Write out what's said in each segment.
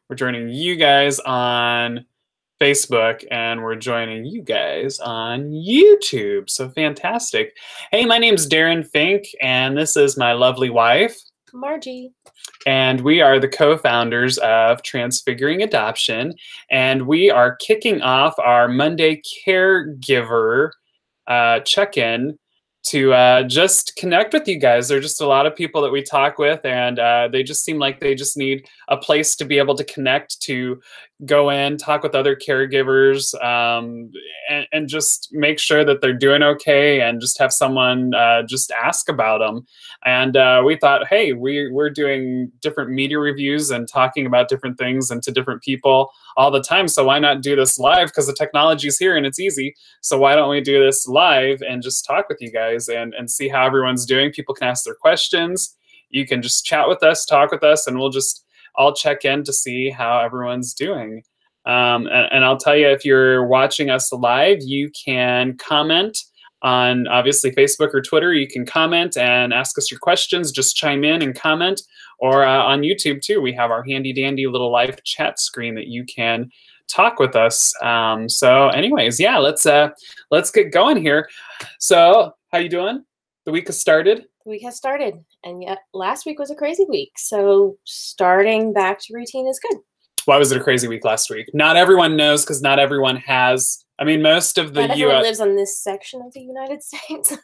We're joining you guys on Facebook, and we're joining you guys on YouTube. So fantastic. Hey, my name's Darren Fink, and this is my lovely wife, Margie. And we are the co-founders of Transfiguring Adoption, and we are kicking off our Monday Caregiver check-in to just connect with you guys. There are just a lot of people that we talk with, and they just seem like they just need a place to be able to connect, to go in, talk with other caregivers, and just make sure that they're doing okay, and just have someone just ask about them. And we thought, hey, we're doing different media reviews and talking about different things and to different people all the time. So why not do this live? Because the technology's here and it's easy. So why don't we do this live and just talk with you guys and see how everyone's doing? People can ask their questions. You can just chat with us, talk with us, and we'll just all check in to see how everyone's doing. And I'll tell you, if you're watching us live, you can comment on obviously Facebook or Twitter. You can comment and ask us your questions. Just chime in and comment. Or on YouTube too, we have our handy dandy little live chat screen that you can talk with us. So anyways, yeah, let's get going here. So how you doing? The week has started. The week has started, and yet last week was a crazy week. So starting back to routine is good. Why was it a crazy week last week? Not everyone knows, because not everyone has. I mean, most of the not everyone lives on this section of the United States.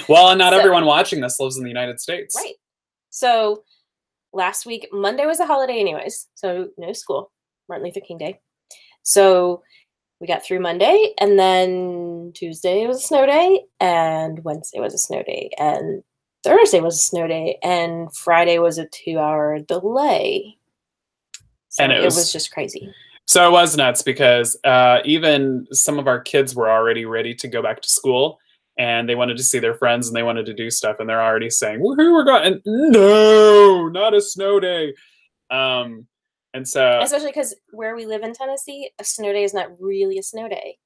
Well, and not everyone watching this lives in the United States. Right. So last week, Monday was a holiday anyways, so no school, Martin Luther King Day. So we got through Monday, and then Tuesday was a snow day, and Wednesday was a snow day, and Thursday was a snow day, and Friday was a 2-hour delay. So and it was just crazy. So it was nuts, because even some of our kids were already ready to go back to school, and they wanted to see their friends and they wanted to do stuff, and they're already saying, woohoo, we're going. And no, not a snow day. And so, especially because where we live in Tennessee, a snow day is not really a snow day.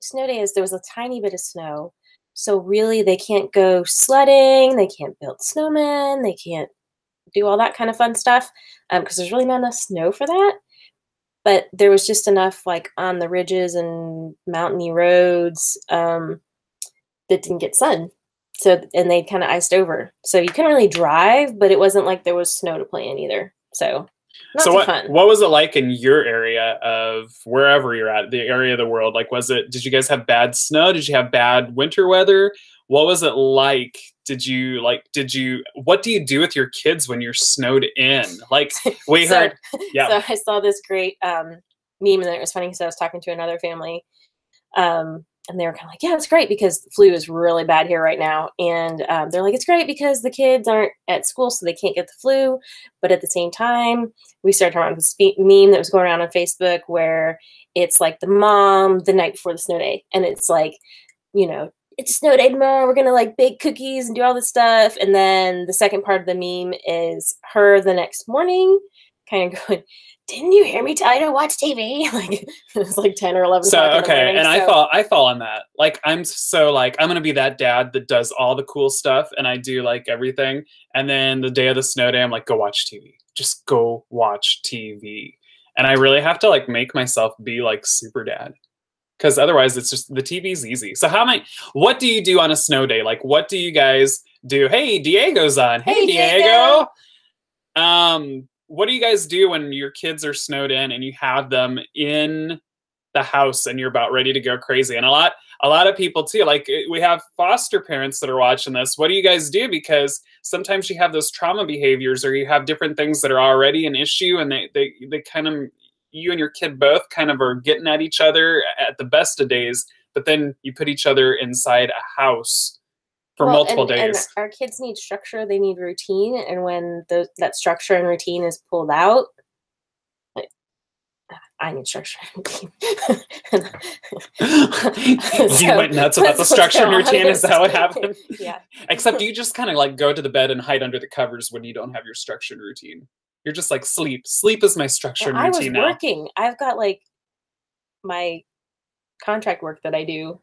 A snow day is there was a tiny bit of snow. So really they can't go sledding, they can't build snowmen, they can't do all that kind of fun stuff because there's really not enough snow for that. But there was just enough like on the ridges and mountainy roads that didn't get sun. So, and they kind of iced over. So you couldn't really drive, but it wasn't like there was snow to play in either. So not so too what, fun. What was it like in your area of wherever you're at, the area of the world? Like, did you guys have bad snow? Did you have bad winter weather? What was it like? What do you do with your kids when you're snowed in? Like we heard, yeah. So I saw this great meme, and it was funny because I was talking to another family, and they were kind of like, yeah, it's great because the flu is really bad here right now. And they're like, it's great because the kids aren't at school, so they can't get the flu. But at the same time, we started talking about this meme that was going around on Facebook where it's like the mom the night before the snow day. And it's like, you know, it's a snow day tomorrow. We're going to like bake cookies and do all this stuff. And then the second part of the meme is her the next morning kind of going, didn't you hear me tell you to watch TV? Like it was like 10 or 11. So okay, and I fall on that. Like I'm gonna be that dad that does all the cool stuff and I do like everything. And then the day of the snow day, I'm like, go watch TV. Just go watch TV. And I really have to like make myself be like super dad, because otherwise it's just the TV's easy. So what do you do on a snow day? Like what do you guys do? Hey, Diego's on. Hey, Diego. What do you guys do when your kids are snowed in and you have them in the house and you're about ready to go crazy? And a lot of people too, like we have foster parents that are watching this. What do you guys do? Because sometimes you have those trauma behaviors, or you have different things that are already an issue, and they kind of, you and your kid both kind of are getting at each other at the best of days, but then you put each other inside a house for multiple days. And our kids need structure, they need routine, and when that structure and routine is pulled out, like, I need structure and routine. You went nuts about the structure and routine. Is that what happened? Yeah. Except you just kind of like go to the bed and hide under the covers when you don't have your structured routine. You're just like, sleep is my structured routine now. I was working. I've got like my contract work that I do.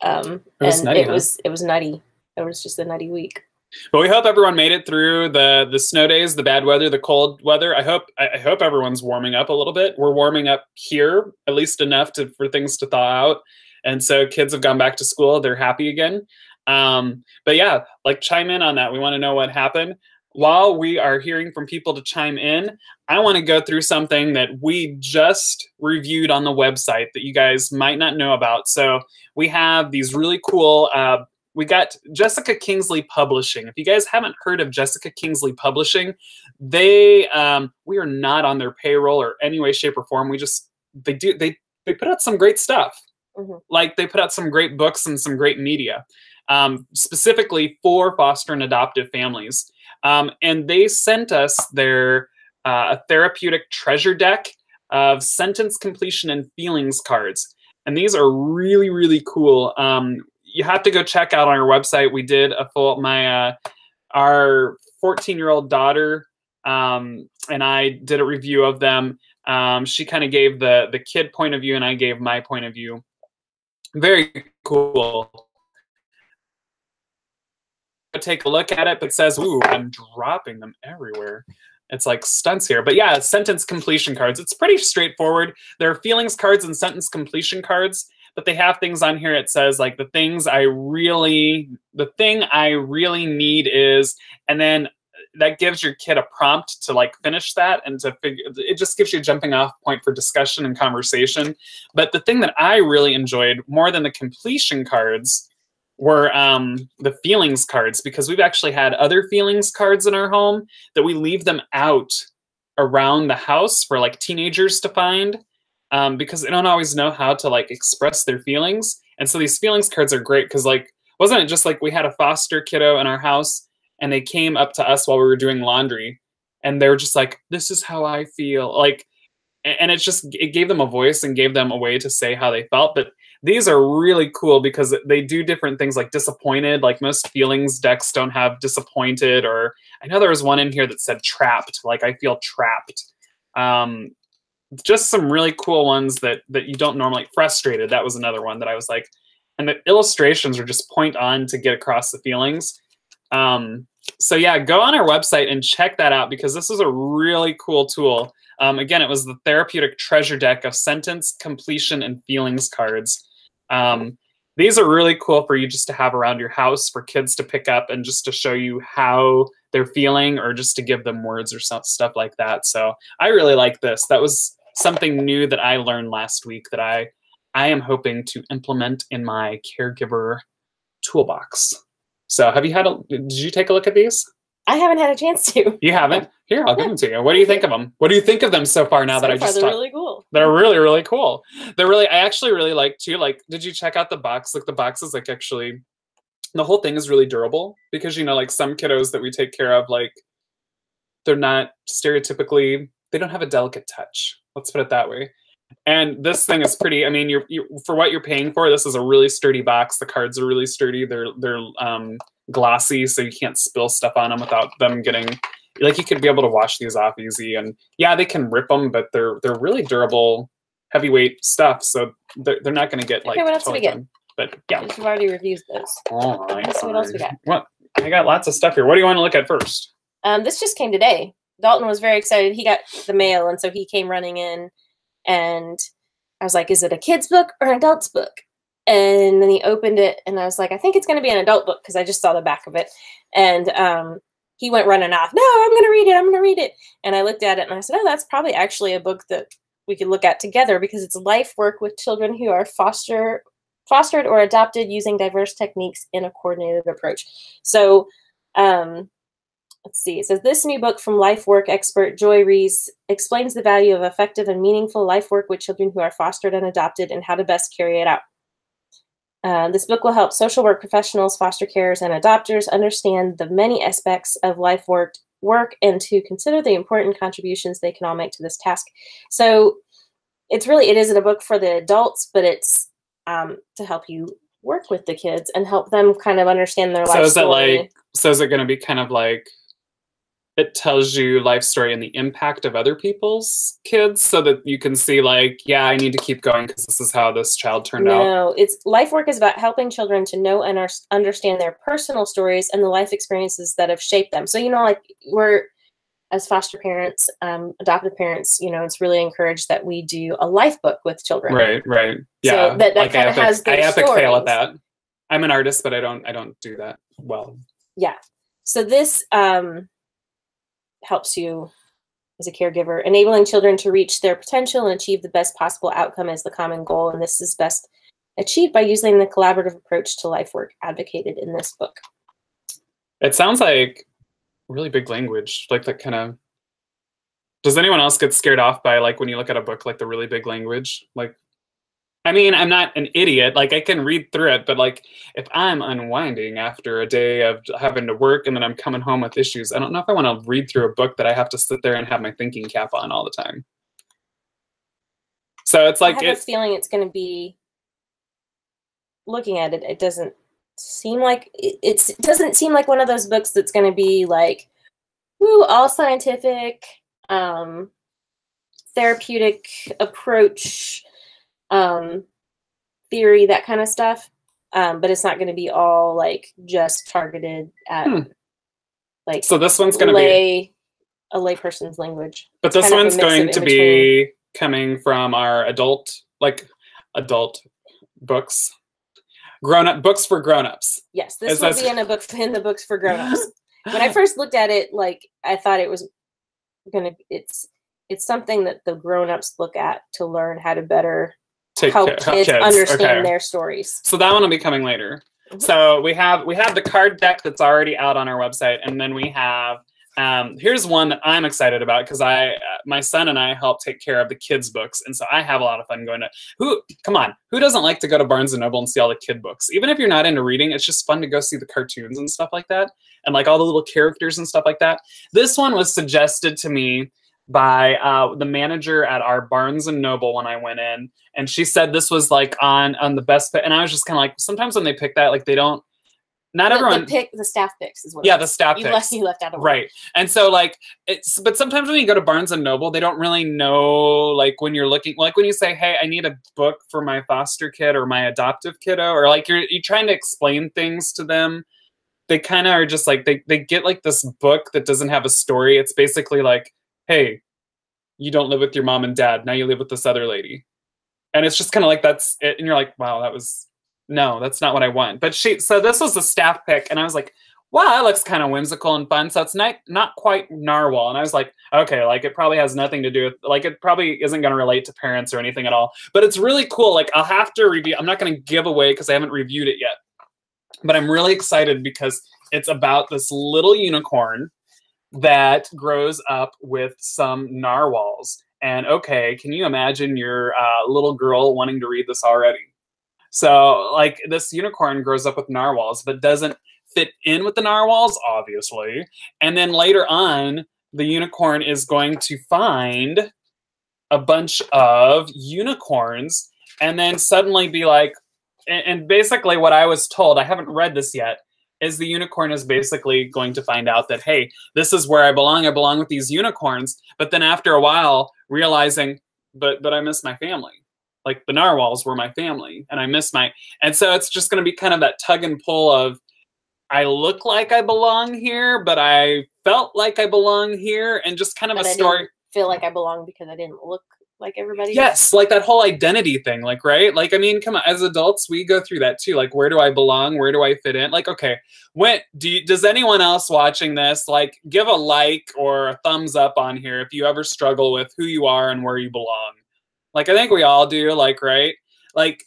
It was nutty. It was nutty. It was just a nutty week. But we hope everyone made it through the snow days, the bad weather, the cold weather. I hope everyone's warming up a little bit. We're warming up here, at least enough for things to thaw out. And so kids have gone back to school. They're happy again. But yeah, like chime in on that. We want to know what happened. While we are hearing from people to chime in, I want to go through something that we just reviewed on the website that you guys might not know about. So we have these really cool, we got Jessica Kingsley Publishing. If you guys haven't heard of Jessica Kingsley Publishing, we are not on their payroll or any way, shape, or form. They put out some great stuff. Mm-hmm. Like they put out some great books and some great media, specifically for foster and adoptive families. And they sent us their therapeutic treasure deck of sentence completion and feelings cards. And these are really, really cool. You have to go check out on our website. We did our 14-year-old daughter and I did a review of them. She kind of gave the kid point of view and I gave my point of view. Very cool. Take a look at it, but it says, ooh, I'm dropping them everywhere. It's like stunts here. But yeah, sentence completion cards. It's pretty straightforward. There are feelings cards and sentence completion cards, but they have things on here. It says like the thing I really need is, and then that gives your kid a prompt to like finish that and to figure, it just gives you a jumping off point for discussion and conversation. But the thing that I really enjoyed more than the completion cards were the feelings cards, because we've actually had other feelings cards in our home that we leave them out around the house for like teenagers to find because they don't always know how to like express their feelings. And so these feelings cards are great because like, wasn't it just like we had a foster kiddo in our house and they came up to us while we were doing laundry and they were just like, this is how I feel. Like, and it gave them a voice and gave them a way to say how they felt. But these are really cool because they do different things like disappointed. Like most feelings decks don't have disappointed, or I know there was one in here that said trapped. Like I feel trapped. Just some really cool ones that you don't normally. Frustrated. That was another one that I was like, and the illustrations are just point on to get across the feelings. So yeah, go on our website and check that out because this is a really cool tool. Again, it was the therapeutic treasure deck of sentence completion and feelings cards. These are really cool for you just to have around your house for kids to pick up and just to show you how they're feeling or just to give them words or stuff like that. So I really like this. That was something new that I learned last week that I am hoping to implement in my caregiver toolbox. So did you take a look at these? I haven't had a chance to. You haven't? Here, I'll give them to you. What do you think of them? What do you think of them so far now that I just they're really cool. They're really, really cool. I actually really like too. Like, did you check out the box? Like the box is like actually, the whole thing is really durable because, you know, like some kiddos that we take care of, like they're not stereotypically, they don't have a delicate touch. Let's put it that way. And this thing is pretty, I mean, you for what you're paying for, this is a really sturdy box. The cards are really sturdy. They're glossy, so you can't spill stuff on them without them getting, like you could be able to wash these off easy. And yeah, they can rip them, but they're really durable, heavyweight stuff. So they're not going to get like. Okay, what else do we get? But yeah. We've already reviewed those. All right. Let's see what else we got. What? I got lots of stuff here. What do you want to look at first? This just came today. Dalton was very excited. He got the mail, and so he came running in. And I was like, is it a kid's book or an adult's book? And then he opened it, and I was like, I think it's going to be an adult book because I just saw the back of it. And he went running off. No, I'm going to read it. I'm going to read it. And I looked at it, and I said, oh, that's probably actually a book that we could look at together because it's life work with children who are fostered or adopted using diverse techniques in a coordinated approach. So let's see. It says, this new book from life work expert Joy Rees explains the value of effective and meaningful life work with children who are fostered and adopted and how to best carry it out. This book will help social work professionals, foster carers, and adopters understand the many aspects of life work and to consider the important contributions they can all make to this task. So it isn't a book for the adults, but it's to help you work with the kids and help them kind of understand their life story. So is it going to be kind of like it tells you life story and the impact of other people's kids, so that you can see like, yeah, I need to keep going because this is how this child turned out. No, it's life work is about helping children to know and understand their personal stories and the life experiences that have shaped them. So, you know, like we're, as foster parents, adoptive parents, you know, it's really encouraged that we do a life book with children. Right. Yeah. So that kind of has their I epic stories. fail at that. I'm an artist, but I don't do that well. Yeah. So this helps you as a caregiver. Enabling children to reach their potential and achieve the best possible outcome is the common goal. And this is best achieved by using the collaborative approach to life work advocated in this book. It sounds like really big language, like that kind of. Does anyone else get scared off by like when you look at a book like the really big language? Like, I mean, I'm not an idiot. Like I can read through it, but like if I'm unwinding after a day of having to work and then I'm coming home with issues, I don't know if I want to read through a book that I have to sit there and have my thinking cap on all the time. So it's like I have a feeling it's going to be. Looking at it, it doesn't seem like it doesn't seem like one of those books that's going to be like, woo, all scientific, therapeutic approach. Theory, that kind of stuff, but it's not going to be all like just targeted at like. So this one's going to be a layperson's language. But this one's going to be coming from our adult books, grown-up books for grown-ups. Yes, this will be in the books for grown-ups. When I first looked at it, like I thought it was it's something that the grown-ups look at to learn how to better help kids understand their stories. So that one will be coming later. Mm-hmm. So we have the card deck that's already out on our website, and then we have here's one that I'm excited about because my son and I help take care of the kids' books, and so I have a lot of fun going to. Who doesn't like to go to Barnes and Noble and see all the kid books? Even if you're not into reading, it's just fun to go see the cartoons and stuff like that, and like all the little characters and stuff like that. This one was suggested to me by the manager at our Barnes and Noble when I went in, and she said this was like on the best pick, and I was just kind of like, sometimes when they pick that, like they don't, not everyone pick the staff picks is what. Yeah, the staff picks. You left out a word. Right, and so like but sometimes when you go to Barnes and Noble, they don't really know, like when you're looking, like when you say, hey, I need a book for my foster kid or my adoptive kiddo, or like you're trying to explain things to them. They kind of are just like they get like this book that doesn't have a story. It's basically like, hey, you don't live with your mom and dad. Now you live with this other lady. And it's just kind of like, that's it. And you're like, wow, no, that's not what I want. But so this was a staff pick. And I was like, wow, that looks kind of whimsical and fun. So it's not quite narwhal. And I was like, okay, like it probably has nothing to do with, like it probably isn't going to relate to parents or anything at all. But it's really cool. Like I'll have to review. I'm not going to give away because I haven't reviewed it yet. But I'm really excited because it's about this little unicorn that grows up with some narwhals. And okay, can you imagine your little girl wanting to read this already? So like this unicorn grows up with narwhals, but doesn't fit in with the narwhals, obviously. And then later on, the unicorn is going to find a bunch of unicorns and then suddenly be like, and basically what I was told, I haven't read this yet, is the unicorn is basically going to find out that, hey, this is where I belong with these unicorns. But then after a while, realizing, but I miss my family. Like the narwhals were my family, and I miss and so it's just going to be kind of that tug and pull of, I look like I belong here, but I felt like I belong here, and just kind of a story. I didn't feel like I belong because I didn't look like everybody else. Yes, like that whole identity thing, like, right? Like, I mean, come on, as adults, we go through that too. Like, where do I belong? Where do I fit in? Like, okay, does anyone else watching this, like, give a like or a thumbs up on here if you ever struggle with who you are and where you belong? Like, I think we all do, like, right? Like,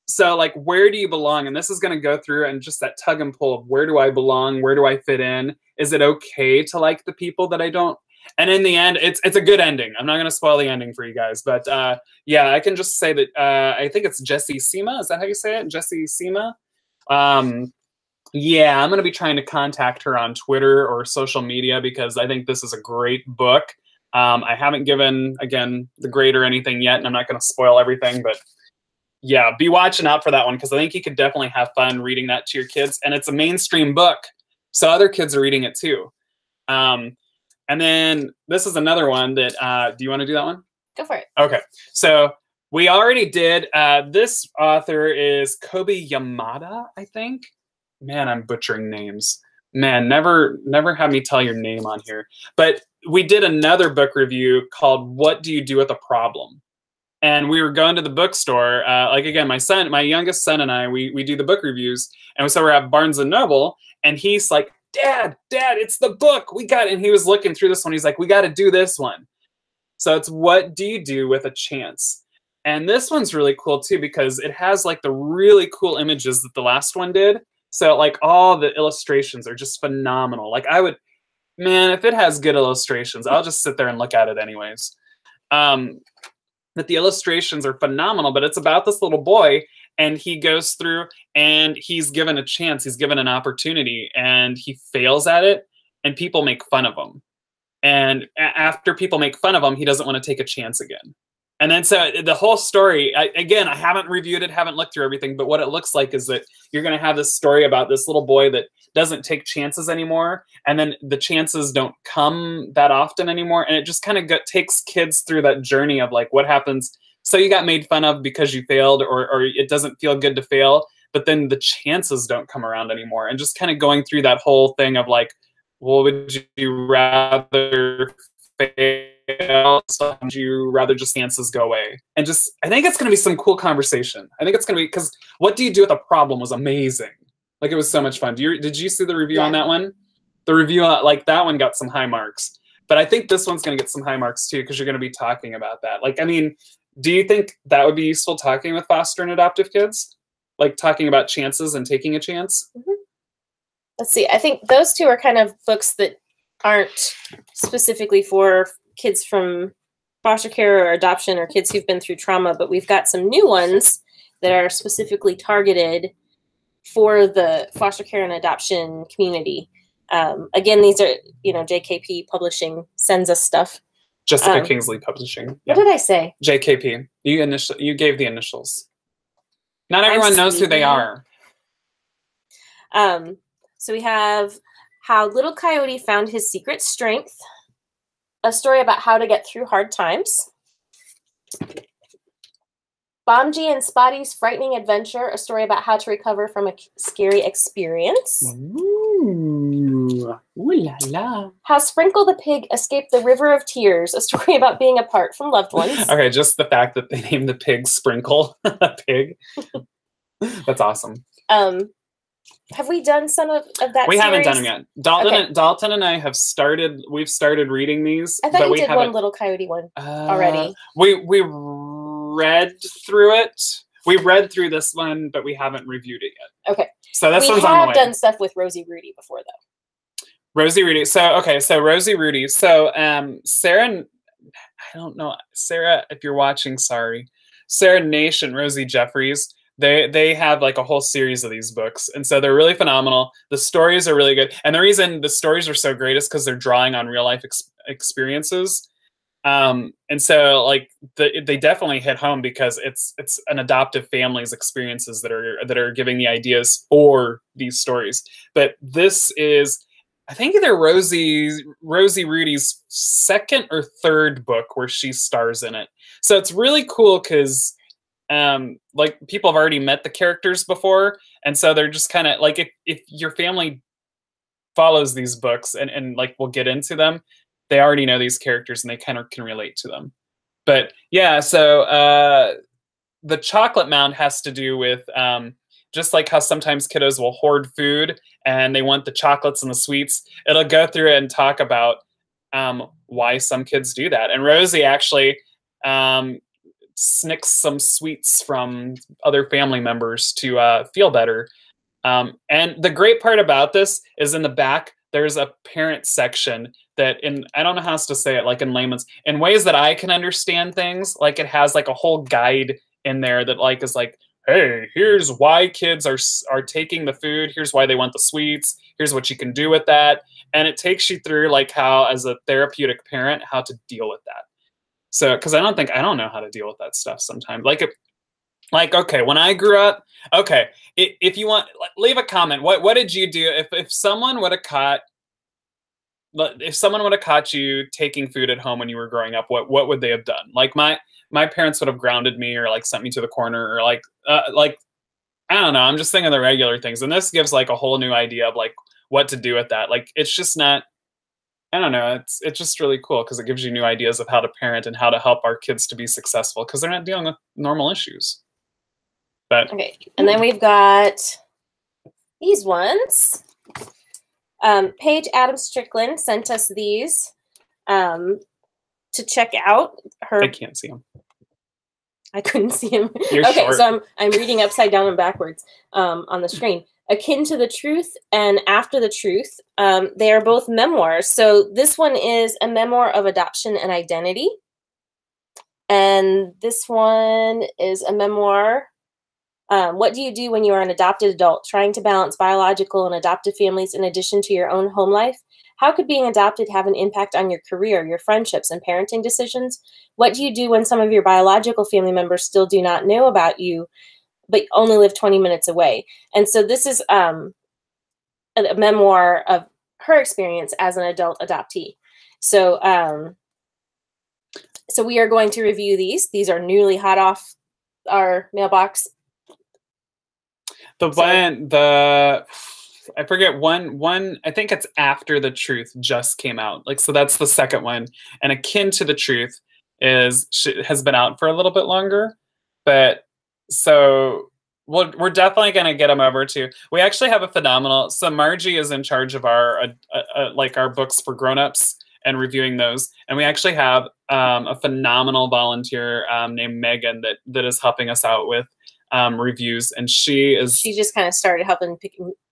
so, like, where do you belong? And this is going to go through and just that tug and pull of where do I belong? Where do I fit in? Is it okay to like the people that I don't? And in the end, it's a good ending. I'm not going to spoil the ending for you guys. But, yeah, I can just say that I think it's Jessie Sima. Is that how you say it? Jessie Sima? Yeah, I'm going to be trying to contact her on Twitter or social media because I think this is a great book. I haven't given, again, the grade or anything yet, and I'm not going to spoil everything. But, yeah, be watching out for that one because I think you could definitely have fun reading that to your kids. And it's a mainstream book, so other kids are reading it too. And then this is another one that, do you want to do that one? Go for it. Okay. So we already did, this author is Kobe Yamada, I think. Man, I'm butchering names. Man, never have me tell your name on here. But we did another book review called What Do You Do with a Problem? And we were going to the bookstore. Like, again, my youngest son and I, we do the book reviews. And so we're at Barnes & Noble. And he's like, Dad, it's the book. We got it. And he was looking through this one. He's like, we got to do this one. So it's What Do You Do with a Chance? And this one's really cool, too, because it has, like, the really cool images that the last one did. So, like, all the illustrations are just phenomenal. Like, man, if it has good illustrations, I'll just sit there and look at it anyways. But the illustrations are phenomenal, but it's about this little boy, and he goes through, and he's given a chance, he's given an opportunity, and he fails at it, and people make fun of him. And after people make fun of him, he doesn't want to take a chance again. And then so the whole story, again, I haven't reviewed it, haven't looked through everything, but what it looks like is that you're going to have this story about this little boy that doesn't take chances anymore, and then the chances don't come that often anymore, and it just kind of takes kids through that journey of like what happens. So you got made fun of because you failed, or it doesn't feel good to fail, but then the chances don't come around anymore, and just kind of going through that whole thing of like, well, would you rather fail? So would you rather just chances go away? And just, I think it's going to be some cool conversation. I think it's going to be, because What Do You Do with a Problem was amazing. Like, it was so much fun. Did you see the review on that one? The review, like, that one got some high marks. But I think this one's going to get some high marks, too, because you're going to be talking about that. Like, I mean, do you think that would be useful talking with foster and adoptive kids? Like, talking about chances and taking a chance? Mm-hmm. Let's see. I think those two are kind of books that aren't specifically for kids from foster care or adoption or kids who've been through trauma, but we've got some new ones that are specifically targeted for the foster care and adoption community. Again, these are, JKP Publishing sends us stuff. Jessica Kingsley Publishing. Yeah. What did I say? JKP. You gave the initials. Not everyone knows who they are. So we have How Little Coyote Found His Secret Strength, a story about how to get through hard times. Bomji and Spotty's Frightening Adventure, a story about how to recover from a scary experience. Ooh, ooh la la. How Sprinkle the Pig Escaped the River of Tears, a story about being apart from loved ones. Okay, just the fact that they named the pig Sprinkle, a pig. That's awesome. Have we done some of that We series? haven't done them yet. Dalton and I have started, we've started reading these. I thought you did one Little Coyote one already. We read through it. We read through this one, but we haven't reviewed it yet. Okay. So this one's on the way. We have done stuff with Rosie Rudy before, though. Rosie Rudy. So Rosie Rudy. So Sarah, I don't know, Sarah, if you're watching, sorry. Sarah Nation, Rosie Jeffries. They have like a whole series of these books, and so they're really phenomenal. The stories are really good, and the reason the stories are so great is because they're drawing on real life experiences. And so like they definitely hit home because it's an adoptive family's experiences that are giving the ideas for these stories. But this is, I think, either Rosie Rudy's second or third book where she stars in it. So it's really cool because like people have already met the characters before, and so they're just kind of like, if your family follows these books and like we'll get into them, they already know these characters and they kind of can relate to them. But yeah, so the chocolate mound has to do with just like how sometimes kiddos will hoard food and they want the chocolates and the sweets. It'll go through it and talk about why some kids do that. And Rosie actually snicks some sweets from other family members to feel better. And the great part about this is in the back, there's a parent section that I don't know how else to say it, like in layman's, in ways that I can understand things. Like it has like a whole guide in there that like is like, hey, here's why kids are taking the food. Here's why they want the sweets. Here's what you can do with that. And it takes you through like how, as a therapeutic parent, how to deal with that. So, because I don't know how to deal with that stuff sometimes. Like, okay, when I grew up, okay, if you want, leave a comment. What did you do if someone would have caught if someone would have caught you taking food at home when you were growing up, what would they have done? Like my parents would have grounded me or like sent me to the corner or like I don't know. I'm just thinking the regular things. And this gives like a whole new idea of like what to do with that. Like it's just not, I don't know. It's just really cool because it gives you new ideas of how to parent and how to help our kids to be successful because they're not dealing with normal issues. But okay. And then we've got these ones. Paige Adams Strickland sent us these to check out. I can't see them. I couldn't see him. You're okay, short. so I'm reading upside down and backwards on the screen. Akin to the Truth and After the Truth. They are both memoirs. So this one is a memoir of adoption and identity. And this one is a memoir. What do you do when you are an adopted adult, trying to balance biological and adoptive families in addition to your own home life? How could being adopted have an impact on your career, your friendships, and parenting decisions? What do you do when some of your biological family members still do not know about you, but only live 20 minutes away? And so this is a memoir of her experience as an adult adoptee. So, so we are going to review these. These are newly hot off our mailbox. I forget one, I think it's After the Truth just came out. Like, so that's the second one. And Akin to the Truth has been out for a little bit longer. But so we're definitely going to get them over to. We actually have a phenomenal, so Margie is in charge of our like our books for grownups and reviewing those. And we actually have a phenomenal volunteer named Megan that is helping us out with reviews, and she just kind of started helping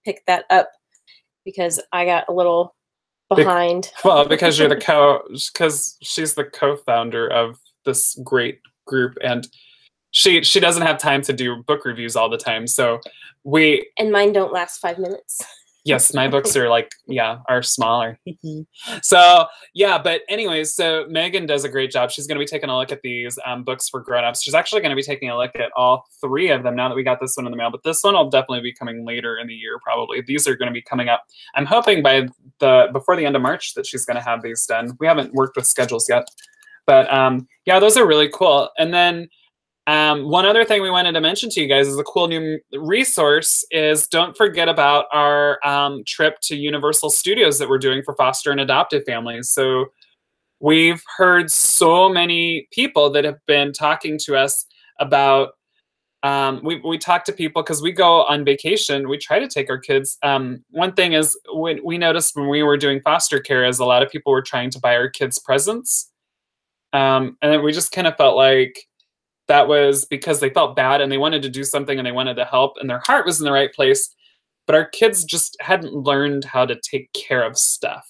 pick that up because I got a little behind. Well, because because she's the co-founder of this great group, and she doesn't have time to do book reviews all the time. So and mine don't last 5 minutes. Yes, my books are are smaller. So yeah, but anyways, so Megan does a great job. She's going to be taking a look at these books for grownups. She's actually going to be taking a look at all 3 of them now that we got this one in the mail. But this one will definitely be coming later in the year, probably. These are going to be coming up. I'm hoping before the end of March that she's going to have these done. We haven't worked with schedules yet, but yeah, those are really cool. And then one other thing we wanted to mention to you guys is a cool new resource is don't forget about our trip to Universal Studios that we're doing for foster and adoptive families. So we've heard so many people that have been talking to us about, we talk to people because we go on vacation. We try to take our kids. One thing is we noticed when we were doing foster care is a lot of people were trying to buy our kids presents. And then we just kind of felt like that was because they felt bad and they wanted to do something and they wanted to help and their heart was in the right place, but our kids just hadn't learned how to take care of stuff.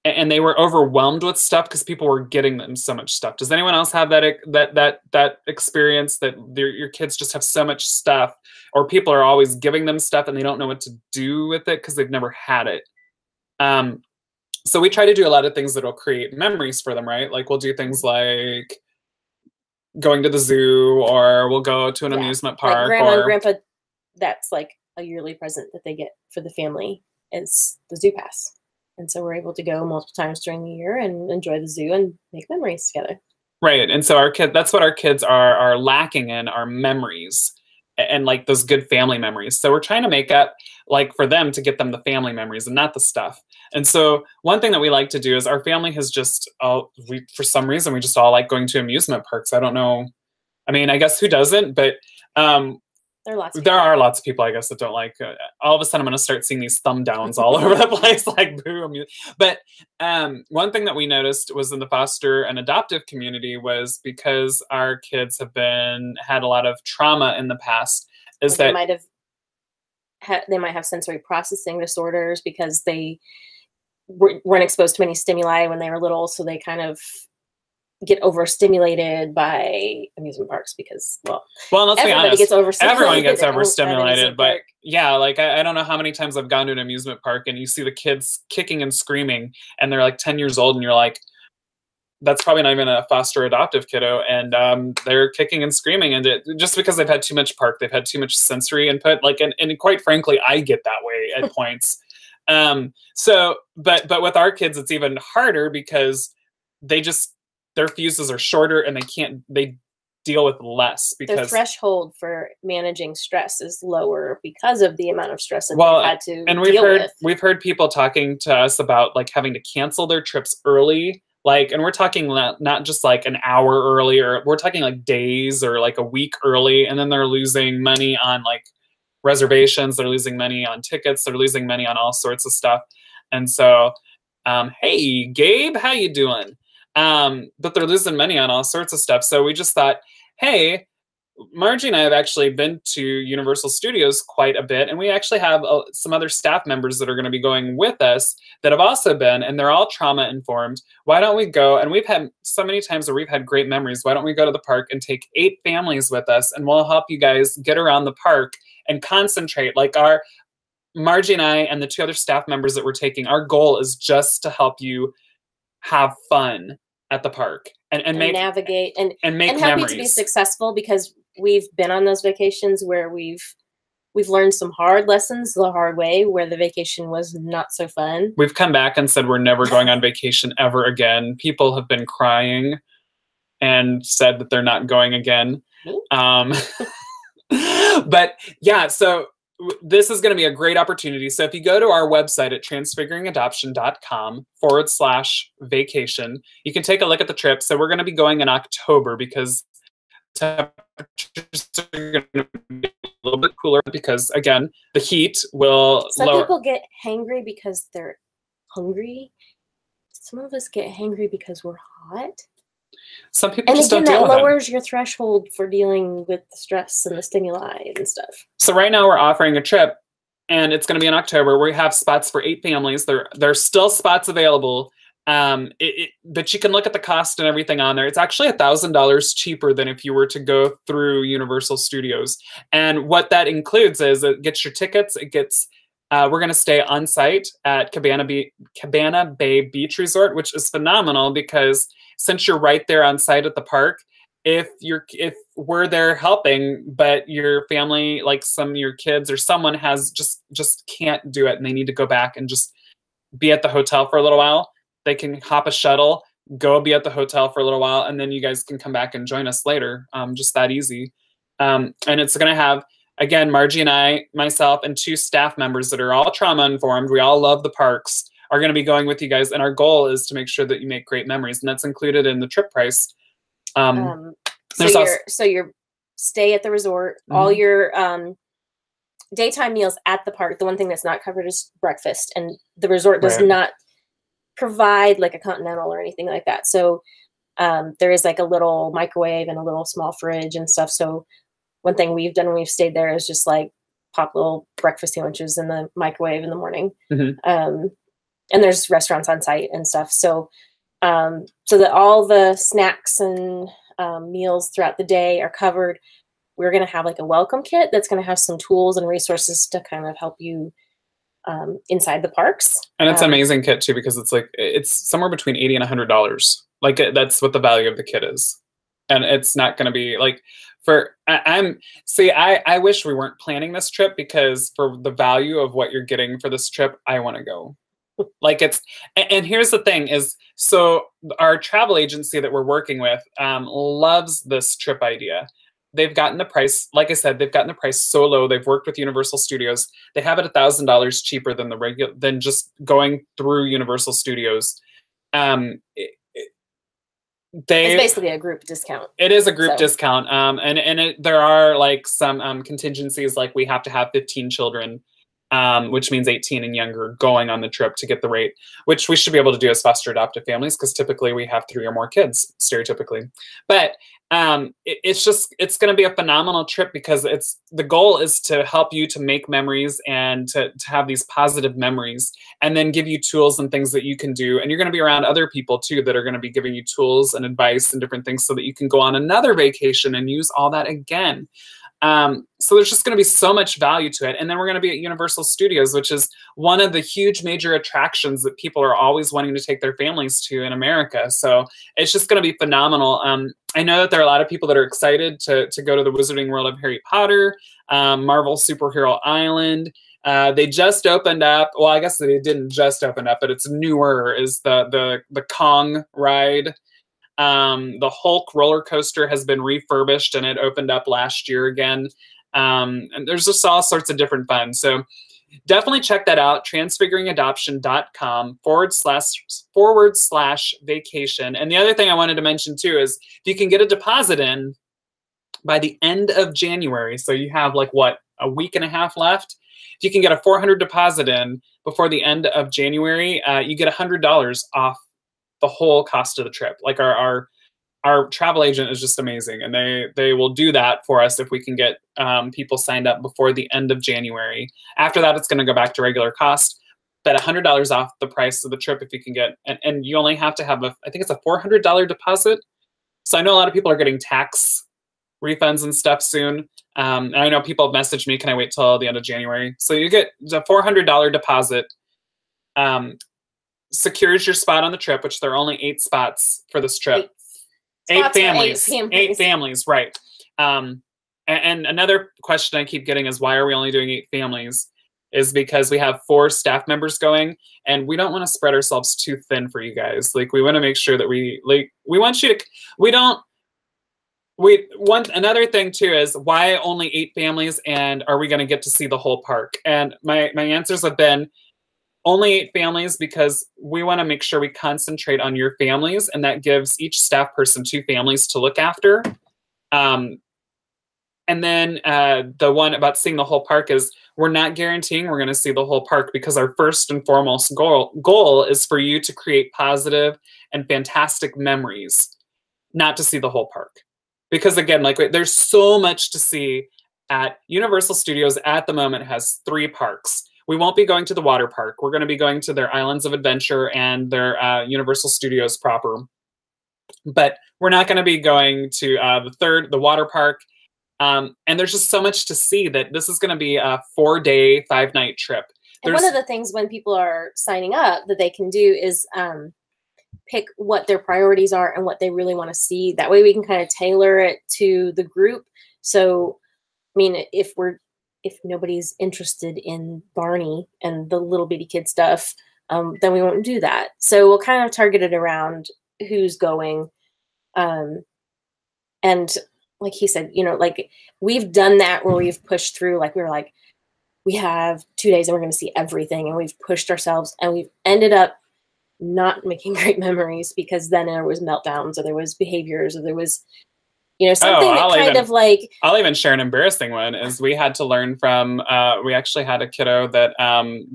And they were overwhelmed with stuff because people were getting them so much stuff. Does anyone else have that experience that your kids just have so much stuff, or people are always giving them stuff and they don't know what to do with it because they've never had it? So we try to do a lot of things that will create memories for them, right? Like we'll do things like going to the zoo, or we'll go to an amusement park. Like Grandma and Grandpa, that's like a yearly present that they get for the family is the zoo pass. And so we're able to go multiple times during the year and enjoy the zoo and make memories together. Right. And so that's what our kids are lacking in, are memories and like those good family memories. So we're trying to make up like for them to get them the family memories and not the stuff. And so one thing that we like to do is our family has just, for some reason, we just all like going to amusement parks. I don't know. I mean, I guess who doesn't, but there are lots of people, I guess, that don't like. All of a sudden, I'm going to start seeing these thumb downs all over the place, like boo. But one thing that we noticed was in the foster and adoptive community was because our kids had a lot of trauma in the past. They might have sensory processing disorders because they weren't exposed to many stimuli when they were little, so they kind of get overstimulated by amusement parks because, well let's be honest, everyone gets overstimulated. But yeah, like I don't know how many times I've gone to an amusement park and you see the kids kicking and screaming and they're like 10 years old and you're like, that's probably not even a foster adoptive kiddo, and they're kicking and screaming, and just because they've had too much park, they've had too much sensory input. Like, and quite frankly, I get that way at points. But with our kids, it's even harder because their fuses are shorter and they deal with less because their threshold for managing stress is lower because of the amount of stress that they've had to deal with. We've heard people talking to us about like having to cancel their trips early. Like, and we're talking not just like an hour early, or we're talking like days or like a week early. And then they're losing money on like reservations. They're losing money on tickets. They're losing money on all sorts of stuff. And so, hey, Gabe, how you doing? But they're losing money on all sorts of stuff. So we just thought, hey, Margie and I have actually been to Universal Studios quite a bit, and we actually have some other staff members that are going to be going with us that have also been, and they're all trauma informed. Why don't we go? And we've had so many times where we've had great memories. Why don't we go to the park and take 8 families with us, and we'll help you guys get around the park and concentrate. Like Margie and I and the 2 other staff members that we're taking, our goal is just to help you have fun at the park and navigate and make help memories. you to be successful, because we've been on those vacations where we've learned some hard lessons the hard way, where the vacation was not so fun. We've come back and said we're never going on vacation ever again. People have been crying and said that they're not going again. But yeah, so this is going to be a great opportunity. So if you go to our website at transfiguringadoption.com/vacation, you can take a look at the trip. So we're going to be going in October because temperatures are going to be a little bit cooler because, again, the heat will lower. Some people get hangry because they're hungry. Some of us get hangry because we're hot. Some people just don't deal with it. That lowers your threshold for dealing with the stress and the stimuli and stuff. So right now we're offering a trip, and it's going to be in October. We have spots for 8 families. There's still spots available. But you can look at the cost and everything on there. It's actually $1,000 cheaper than if you were to go through Universal Studios. And what that includes is it gets your tickets. It gets we're going to stay on site at Cabana Bay Beach Resort, which is phenomenal because since you're right there on site at the park, if we're there helping, but your family, like some of your kids or someone has just can't do it and they need to go back and just be at the hotel for a little while, they can hop a shuttle, go be at the hotel for a little while, and then you guys can come back and join us later. Just that easy. And it's going to have, again, Margie and I, myself, and 2 staff members that are all trauma informed. We all love the parks, are going to be going with you guys. And our goal is to make sure that you make great memories. And that's included in the trip price. So your stay at the resort, all your daytime meals at the park. The one thing that's not covered is breakfast. And the resort does not provide like a continental or anything like that. So there is like a little microwave and a little small fridge and stuff. So one thing we've done when we've stayed there is just like pop little breakfast sandwiches in the microwave in the morning. And there's restaurants on site and stuff. So so that all the snacks and meals throughout the day are covered. We're going to have like a welcome kit that's going to have some tools and resources to kind of help you inside the parks. And it's an amazing kit too, because it's somewhere between $80 and $100. Like that's what the value of the kit is. And it's not going to be like I wish we weren't planning this trip, because for the value of what you're getting for this trip, I want to go. Like and here's the thing is, so our travel agency that we're working with loves this trip idea. They've gotten the price, like I said, they've gotten the price so low. They've worked with Universal Studios. They have it $1,000 cheaper than than just going through Universal Studios. It's basically a group discount. It is a group discount. There are like some contingencies, like we have to have 15 children, which means 18 and younger, going on the trip to get the rate, which we should be able to do as foster adoptive families, because typically we have 3 or more kids, stereotypically. But it's going to be a phenomenal trip, because the goal is to help you to make memories and to have these positive memories, and then give you tools and things that you can do. And you're going to be around other people too that are going to be giving you tools and advice and different things so that you can go on another vacation and use all that again. So there's just going to be so much value to it. And then we're going to be at Universal Studios, which is one of the huge major attractions that people are always wanting to take their families to in America. So it's just going to be phenomenal. I know that there are a lot of people that are excited to go to the Wizarding World of Harry Potter, Marvel Superhero Island. They just opened up. Well, I guess they didn't just open up, but it's newer. Is the Kong ride. The Hulk roller coaster has been refurbished and it opened up last year again. And there's just all sorts of different fun. So definitely check that out. transfiguringadoption.com/vacation. And the other thing I wanted to mention too is you can get a deposit in by the end of January. So you have like what, a week and a half left. If you can get a $400 deposit in before the end of January, you get $100 off the whole cost of the trip. Like our travel agent is just amazing, and they will do that for us if we can get people signed up before the end of January. After that, it's going to go back to regular cost, but $100 off the price of the trip if you can get, and you only have to have I think it's a $400 deposit. So I know a lot of people are getting tax refunds and stuff soon. And I know people have messaged me, can I wait till the end of January? So you get the $400 deposit, secures your spot on the trip, which there are only 8 spots for this trip. Eight families, right. And another question I keep getting is, why are we only doing 8 families? Is because we have 4 staff members going, and we don't want to spread ourselves too thin for you guys. Like, we want to make sure that we want you to, another thing too is, why only 8 families, and are we going to get to see the whole park? And my answers have been, only 8 families because we want to make sure we concentrate on your families, and that gives each staff person 2 families to look after. And then the one about seeing the whole park is, we're not guaranteeing we're going to see the whole park, because our first and foremost goal is for you to create positive and fantastic memories, not to see the whole park. Because again, like, there's so much to see at Universal Studios. At the moment, has 3 parks. We won't be going to the water park. We're going to be going to their Islands of Adventure and their Universal Studios proper. But we're not going to be going to the water park. And there's just so much to see that this is going to be a 4-day, 5-night trip. And one of the things when people are signing up that they can do is pick what their priorities are and what they really want to see. That way we can kind of tailor it to the group. So, I mean, if nobody's interested in Barney and the little bitty kid stuff, then we won't do that. So we'll kind of target it around who's going. And like he said, you know, like, we've done that where we've pushed through, like, we were like, we have 2 days and we're going to see everything. And we've pushed ourselves, and we've ended up not making great memories, because then there was meltdowns, or there was behaviors, or there was, you know, something I'll even share an embarrassing one. Is we had to learn from, we actually had a kiddo that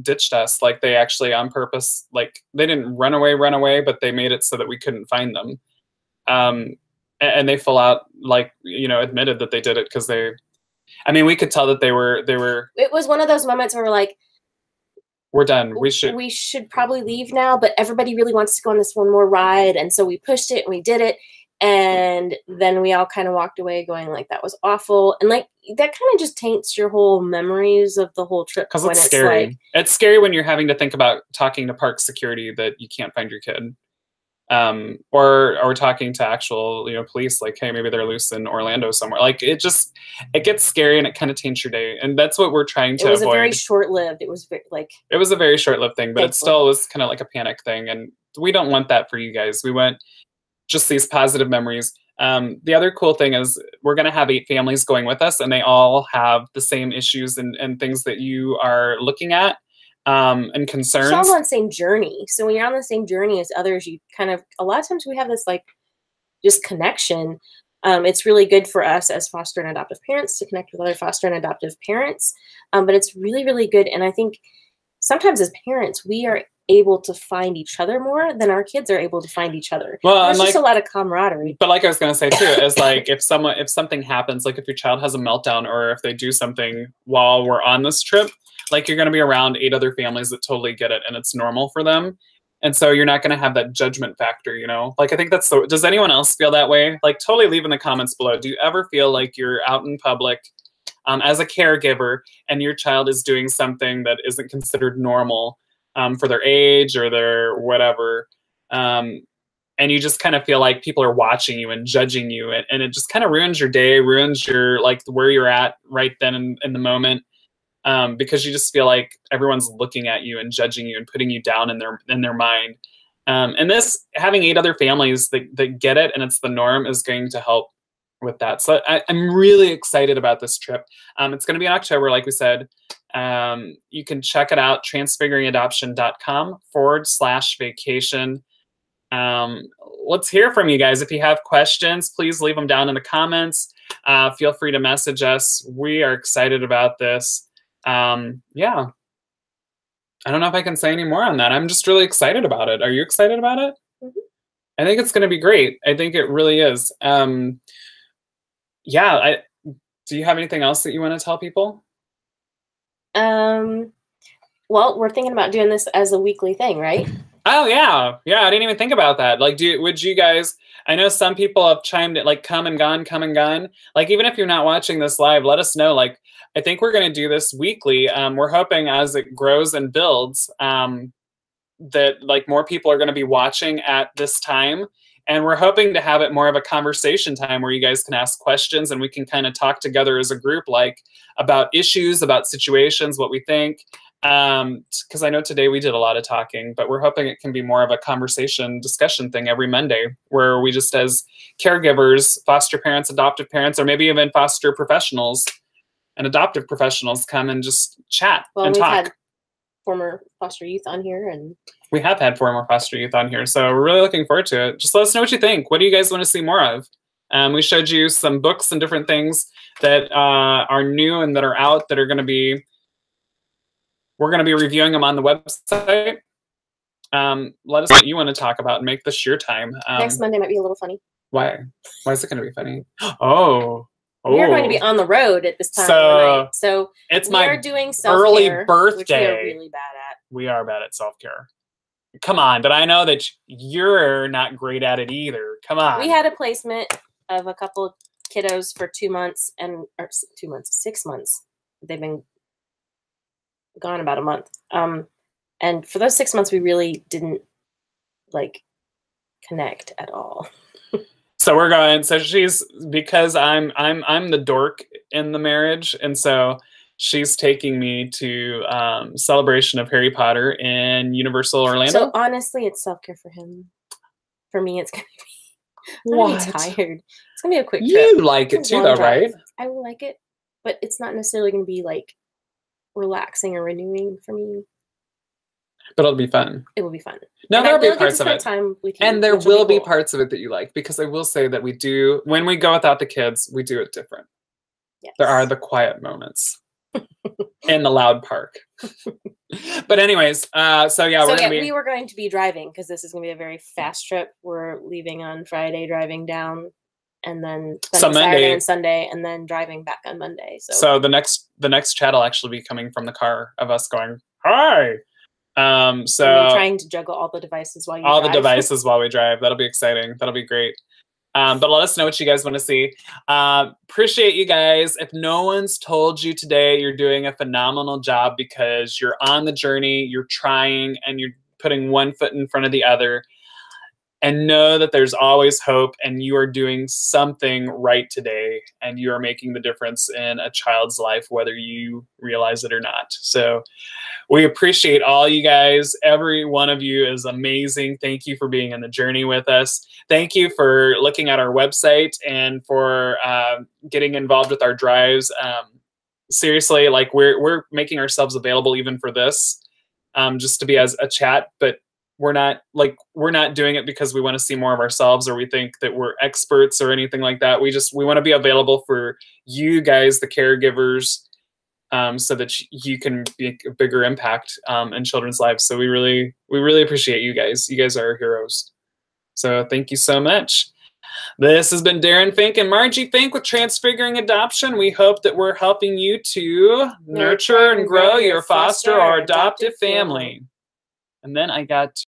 ditched us. Like, they actually on purpose, like, they didn't run away, but they made it so that we couldn't find them. And they full out, like, you know, admitted that they did it because we could tell that they were. It was one of those moments where we're like, we're done. We should probably leave now, but everybody really wants to go on this one more ride. And so we pushed it and we did it. And then we all kind of walked away going, like, that was awful. And like, that kind of just taints your whole memories of the whole trip. Because it's scary. Like, it's scary when you're having to think about talking to park security that you can't find your kid. Or talking to actual, you know, police, like, hey, maybe they're loose in Orlando somewhere. Like, it gets scary, and it kind of taints your day. And that's what we're trying to avoid. It was a very short-lived thing, but it still was kind of like a panic thing. And we don't want that for you guys. We want just these positive memories. The other cool thing is, we're going to have 8 families going with us, and they all have the same issues and things that you are looking at. And concerns. It's all on the same journey. So when you're on the same journey as others, you kind of, a lot of times we have this, like, just connection. It's really good for us as foster and adoptive parents to connect with other foster and adoptive parents. But it's really, really good. And I think sometimes as parents, we are able to find each other more than our kids are able to find each other. Well, there's just a lot of camaraderie. But like I was going to say too, is like, if something happens, like if your child has a meltdown, or if they do something while we're on this trip, like, you're going to be around 8 other families that totally get it, and it's normal for them. And so you're not going to have that judgment factor, you know? Like, I think that's does anyone else feel that way? Like, totally leave in the comments below. Do you ever feel like you're out in public as a caregiver, and your child is doing something that isn't considered normal for their age or their whatever. And you just kind of feel like people are watching you and judging you, and it just kind of ruins your day, ruins your, like, where you're at right then in the moment, because you just feel like everyone's looking at you and judging you and putting you down in their mind. And this, having 8 other families that get it and it's the norm, is going to help with that. So I'm really excited about this trip. It's going to be in October, like we said. You can check it out, transfiguringadoption.com/vacation. Let's hear from you guys. If you have questions, please leave them down in the comments. Feel free to message us. We are excited about this. Yeah. I don't know if I can say any more on that. I'm just really excited about it. Are you excited about it? Mm-hmm. I think it's going to be great. I think it really is. Yeah. Do you have anything else that you want to tell people? Well, we're thinking about doing this as a weekly thing, right? Oh, yeah. Yeah, I didn't even think about that. Like, would you guys, I know some people have chimed in, like, come and gone. Like, even if you're not watching this live, let us know. Like, I think we're going to do this weekly. We're hoping as it grows and builds, that, like, more people are going to be watching at this time. And we're hoping to have it more of a conversation time where you guys can ask questions and we can kind of talk together as a group, like, about issues, about situations, what we think. Because I know today we did a lot of talking, but we're hoping it can be more of a conversation discussion thing every Monday, where we just, as caregivers, foster parents, adoptive parents, or maybe even foster professionals and adoptive professionals, come and just chat and talk. Had former foster youth on here, and we have had former foster youth on here, so we're really looking forward to it. Just let us know what you think. What do you guys want to see more of? We showed you some books and different things that are new and that are out that are going to be, we're going to be reviewing them on the website. Let us know what you want to talk about and make this your time. Next Monday might be a little funny. Why? Why is it going to be funny? Oh. We are going to be on the road at this time. So it's my doing early birthday. Which we are really bad at. We are bad at self-care. Come on, but I know that you're not great at it either. Come on. We had a placement of a couple of kiddos for 2 months, or 6 months. They've been gone about a month. And for those 6 months, we really didn't, like, connect at all. So we're going. So she's, because I'm the dork in the marriage, and so she's taking me to celebration of Harry Potter in Universal Orlando. So honestly, it's self-care for him. For me, it's gonna be. I'm gonna be tired. It's gonna be a quick trip. You like it too, though, right? I will like it, but it's not necessarily gonna be, like, relaxing or renewing for me. But it'll be fun. It will be fun. No, there'll be parts of it. Time with you, and there will be parts of it that you like, because I will say that we do, when we go without the kids, we do it different. Yes. There are the quiet moments in the loud park. But anyways, we were going to be driving, because this is going to be a very fast trip. We're leaving on Friday, driving down, and then Saturday and Sunday, and then driving back on Monday. So the next chat will actually be coming from the car of us going, hi. So trying to juggle all the devices while we drive. That'll be exciting. That'll be great. But let us know what you guys want to see. Appreciate you guys. If no one's told you today, you're doing a phenomenal job, because you're on the journey, you're trying, and you're putting one foot in front of the other. And know that there's always hope, and you are doing something right today, and you are making the difference in a child's life, whether you realize it or not. So we appreciate all you guys. Every one of you is amazing. Thank you for being on the journey with us. Thank you for looking at our website and for getting involved with our drives. Seriously, like, we're making ourselves available even for this, just to be as a chat, but we're not doing it because we want to see more of ourselves, or we think that we're experts or anything like that. We want to be available for you guys, the caregivers, so that you can make a bigger impact in children's lives. So we really appreciate you guys. You guys are our heroes. So thank you so much. This has been Darren Fink and Margie Fink with Transfiguring Adoption. We hope that we're helping you to nurture and grow your foster or adoptive family. And then I got